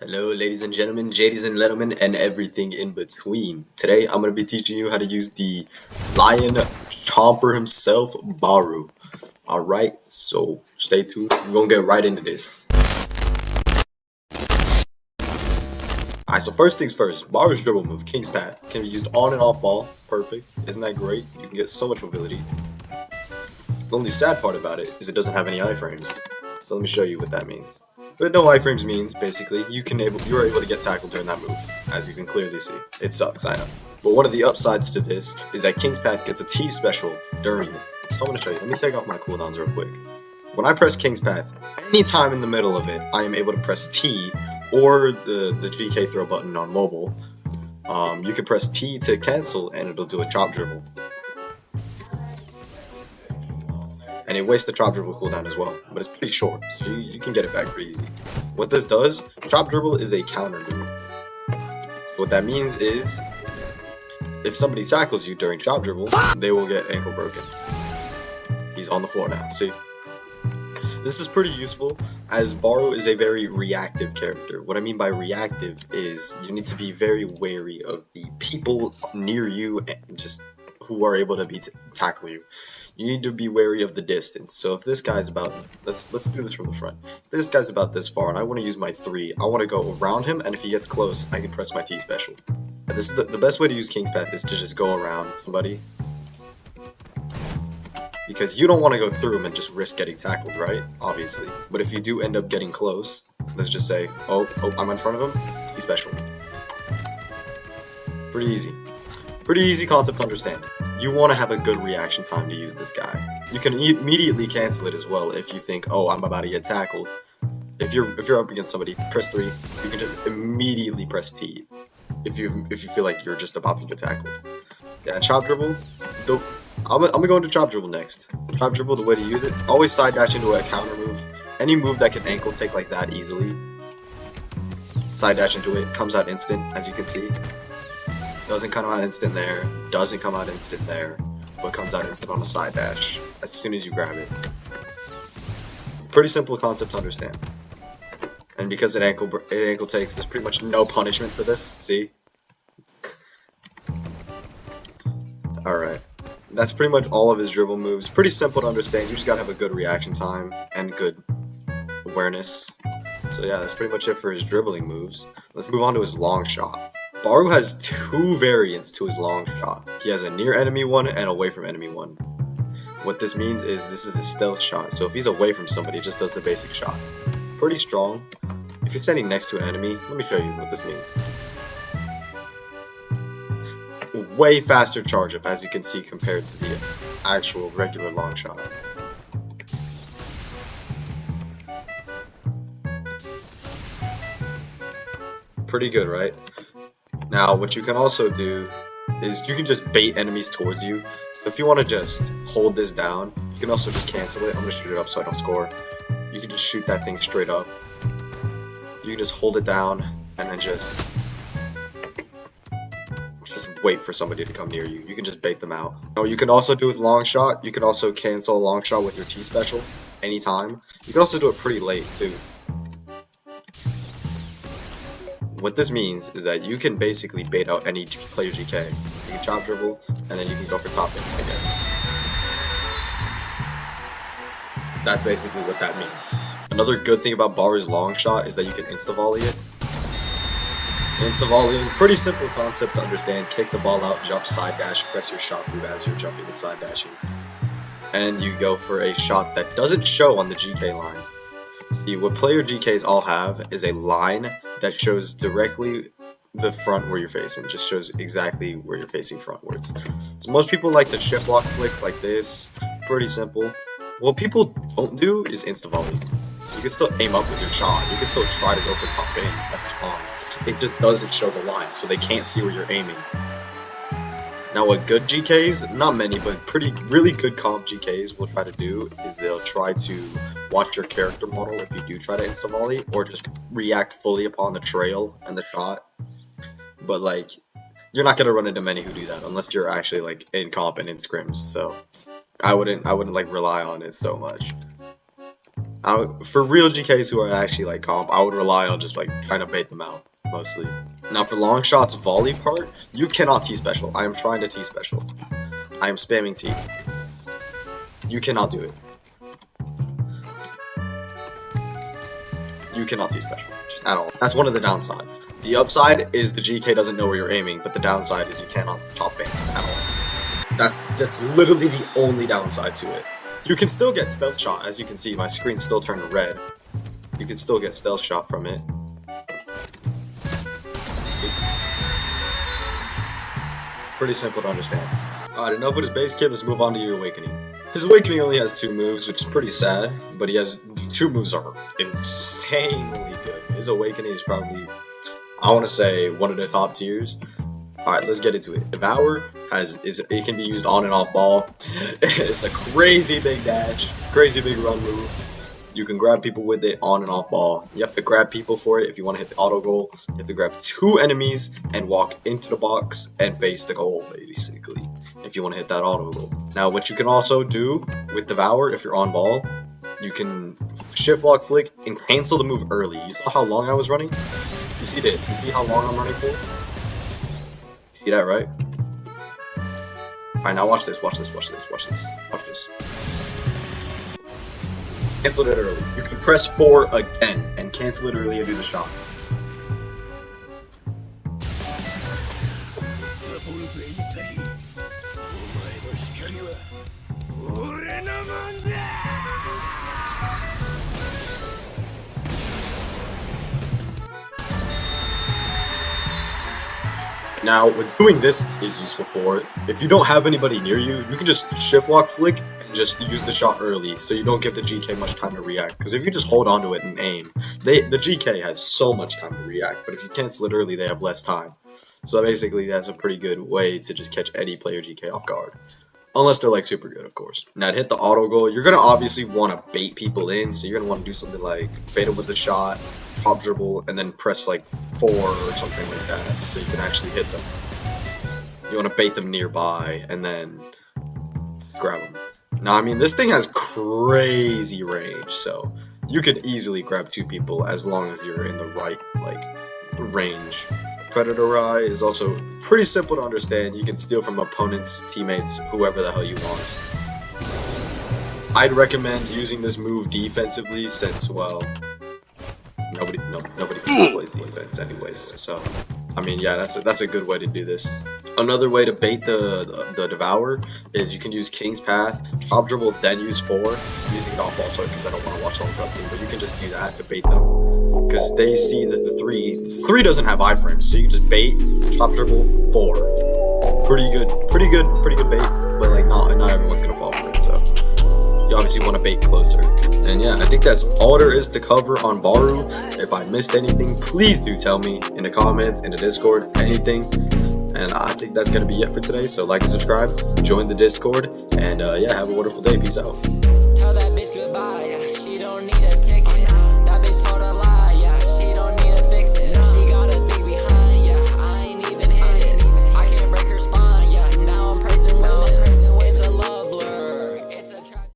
Hello, ladies and gentlemen, JDs and gentlemen, and everything in between. Today, I'm going to be teaching you how to use the lion chomper himself, Barou. Alright, so stay tuned. We're going to get right into this. Alright, so first things first, Barou's dribble move, King's Path, can be used on and off ball. Perfect. Isn't that great? You can get so much mobility. The only sad part about it is it doesn't have any iframes. So let me show you what that means. What no iframes means, basically, you are able to get tackled during that move, as you can clearly see. It sucks, I know. But one of the upsides to this is that King's Path gets a T special during it. So I'm going to show you. Let me take off my cooldowns real quick. When I press King's Path, anytime in the middle of it, I am able to press T or the GK throw button on mobile. You can press T to cancel and it'll do a chop dribble. And it wastes the chop dribble cooldown as well, but it's pretty short, so you can get it back pretty easy. What this does, chop dribble is a counter move. So what that means is, if somebody tackles you during chop dribble, they will get ankle broken. He's on the floor now, see? This is pretty useful, as Barou is a very reactive character. What I mean by reactive is, you need to be very wary of the people near you, and just who are able to tackle you. You need to be wary of the distance. So if this guy's about, let's do this from the front. If this guy's about this far and I want to use my 3, I want to go around him, and if he gets close, I can press my T special. And this is the best way to use King's Path is to just go around somebody. Because you don't want to go through him and just risk getting tackled, right? Obviously. But if you do end up getting close, let's just say, oh, I'm in front of him, T special. Pretty easy. Pretty easy concept to understand. You want to have a good reaction time to use this guy. You can immediately cancel it as well if you think, oh, I'm about to get tackled. If you're up against somebody, press 3. You can just immediately press T if you feel like you're just about to get tackled. Yeah, chop dribble. I'm gonna go into chop dribble next. Chop dribble, the way to use it, always side dash into a counter move. Any move that can ankle take like that easily. Side dash into it, comes out instant, as you can see. Doesn't come out instant there, doesn't come out instant there, but comes out instant on a side dash as soon as you grab it. Pretty simple concept to understand. And because it ankle takes, there's pretty much no punishment for this, see? Alright. That's pretty much all of his dribble moves. Pretty simple to understand, you just gotta have a good reaction time and good awareness. So yeah, that's pretty much it for his dribbling moves. Let's move on to his long shot. Barou has 2 variants to his long shot. He has a near enemy one and away from enemy one. What this means is this is a stealth shot, so if he's away from somebody, it just does the basic shot. Pretty strong. If you're standing next to an enemy, let me show you what this means. Way faster charge up, as you can see, compared to the actual regular long shot. Pretty good, right? Now, what you can also do is you can just bait enemies towards you. So if you want to just hold this down, you can also just cancel it. I'm going to shoot it up so I don't score. You can just shoot that thing straight up. You can just hold it down and then just wait for somebody to come near you. You can just bait them out. Now, you can also do with long shot. You can also cancel a long shot with your T special anytime. You can also do it pretty late too. What this means is that you can basically bait out any player GK. You can chop dribble, and then you can go for top in, I guess. That's basically what that means. Another good thing about Barou's long shot is that you can insta-volley it. Insta-volleying, pretty simple concept to understand. Kick the ball out, jump, side dash, press your shot move as you're jumping and side dashing. And you go for a shot that doesn't show on the GK line. See, what player GKs all have is a line that shows directly the front where you're facing. Just shows exactly where you're facing frontwards. So most people like to shift lock flick like this. Pretty simple. What people don't do is insta-volley. You can still aim up with your shot. You can still try to go for pop ins. That's fine. It just doesn't show the line, so they can't see where you're aiming. Now what good GKs, not many, but really good comp GKs will try to do is they'll try to watch your character model if you do try to insta-volley, or just react fully upon the trail and the shot. But like, you're not gonna run into many who do that unless you're actually like in comp and in scrims, so I wouldn't like rely on it so much. For real GKs who are actually like comp, I would rely on just like trying to bait them out mostly. Now for long shots volley part, you cannot T special. I am trying to T special. I am spamming T. You cannot do it. You cannot T special, just at all. That's one of the downsides. The upside is the GK doesn't know where you're aiming, but the downside is you cannot chop fan at all. That's literally the only downside to it. You can still get stealth shot, as you can see, my screen's still turned red. You can still get stealth shot from it. Pretty simple to understand. Alright, enough with his base kit, let's move on to your awakening. His awakening only has 2 moves, which is pretty sad, but he has 2 moves are insanely good. His awakening is probably, I want to say, one of the top tiers. Alright, let's get into it. Devour it can be used on and off ball. It's a crazy big dash, crazy big run move. You can grab people with it on and off ball. You have to grab people for it if you want to hit the auto goal. You have to grab 2 enemies and walk into the box and face the goal, basically, if you want to hit that auto goal. Now, what you can also do with Devour, if you're on ball, you can shift lock flick and cancel the move early. You saw how long I was running? It is. You see how long I'm running for? See that, right? Alright, now watch this, watch this, watch this, watch this, watch this. Cancel it early. You can press 4 again and cancel it early and do the shot. Now, what doing this is useful for, if you don't have anybody near you, you can just shift lock flick and just use the shot early, so you don't give the GK much time to react. Because if you just hold onto it and aim, the GK has so much time to react, but if you cancel it early, they have less time. So basically, that's a pretty good way to just catch any player GK off guard. Unless they're like super good, of course. Now to hit the auto goal, you're gonna obviously want to bait people in, so you're gonna want to do something like bait them with the shot, pop dribble, and then press like 4 or something like that, so you can actually hit them. You want to bait them nearby and then grab them. Now, I mean, this thing has crazy range, so you could easily grab 2 people as long as you're in the right like range. Predator Eye is also pretty simple to understand. You can steal from opponents, teammates, whoever the hell you want. I'd recommend using this move defensively since, well, nobody plays defense anyways. So, I mean, yeah, that's a good way to do this. Another way to bait the Devour is you can use King's Path, chop dribble, then use 4. I'm using it off ball because I don't want to watch all the thing, but you can just do that to bait them. Because they see that the 3 doesn't have iframes, so you can just bait, chop dribble, 4. Pretty good bait, but like not everyone's gonna fall for it, so you obviously want to bait closer. And yeah, I think that's all there is to cover on Barou. If I missed anything, please do tell me in the comments, in the Discord, anything. And I think that's gonna be it for today, so like and subscribe, join the Discord, and yeah, have a wonderful day. Peace out. Tell that bitch goodbye.